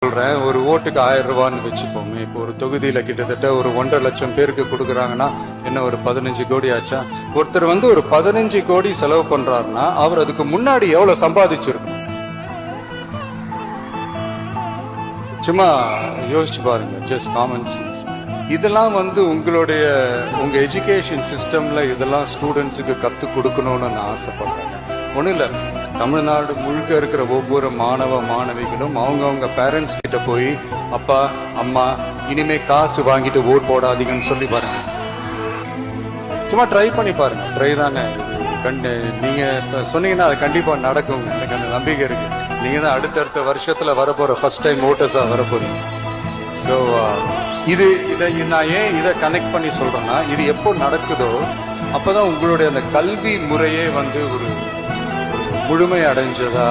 சொல்றேன், ஒரு ஓட்டுக்கு 1000 ரூபான்னு வச்சுப்போமே. இப்போ ஒரு தொகுதியில கிட்டத்தட்ட ஒரு 1.5 லட்சம் பேருக்கு கொடுக்குறாங்கன்னா என்ன ஒரு 15 கோடி ஆச்சா? ஒருத்தர் ஒரு 15 கோடி செலவு பண்றாருன்னா அவர் அதுக்கு முன்னாடி எவ்வளவு சம்பாதிச்சிருக்கும்? சும்மா யோசிச்சு பாருங்க, ஜஸ்ட் காமன் சென்ஸ். இதெல்லாம் உங்க எஜுகேஷன் சிஸ்டம்ல இதெல்லாம் ஸ்டூடெண்ட்ஸுக்கு கத்து கொடுக்கணும்னு நான் ஆசைப்படுறேன். ஒன்றும் இல்லை, தமிழ்நாடு முழுக்க இருக்கிற ஒவ்வொரு மாணவ மாணவிகளும் அவங்கவுங்க பேரண்ட்ஸ் கிட்ட போய், அப்பா அம்மா இனிமே காசு வாங்கிட்டு ஓட் போடாதீங்கன்னு சொல்லி பாருங்க. சும்மா ட்ரை பண்ணி பாருங்க. ட்ரை தானே, நீங்க சொன்னீங்கன்னா அது கண்டிப்பா நடக்குங்க. எனக்கு அந்த நம்பிக்கை இருக்கு. நீங்க தான் அடுத்தடுத்த வருஷத்துல வரப்போற ஃபர்ஸ்ட் டைம் ஓட்டர்ஸா வரப்போறீங்க. ஸோ நான் ஏன் இதை கனெக்ட் பண்ணி சொல்றேன்னா, இது எப்போ நடக்குதோ அப்பதான் உங்களுடைய அந்த கல்வி முறையே ஒரு முழுமை அடைஞ்சதா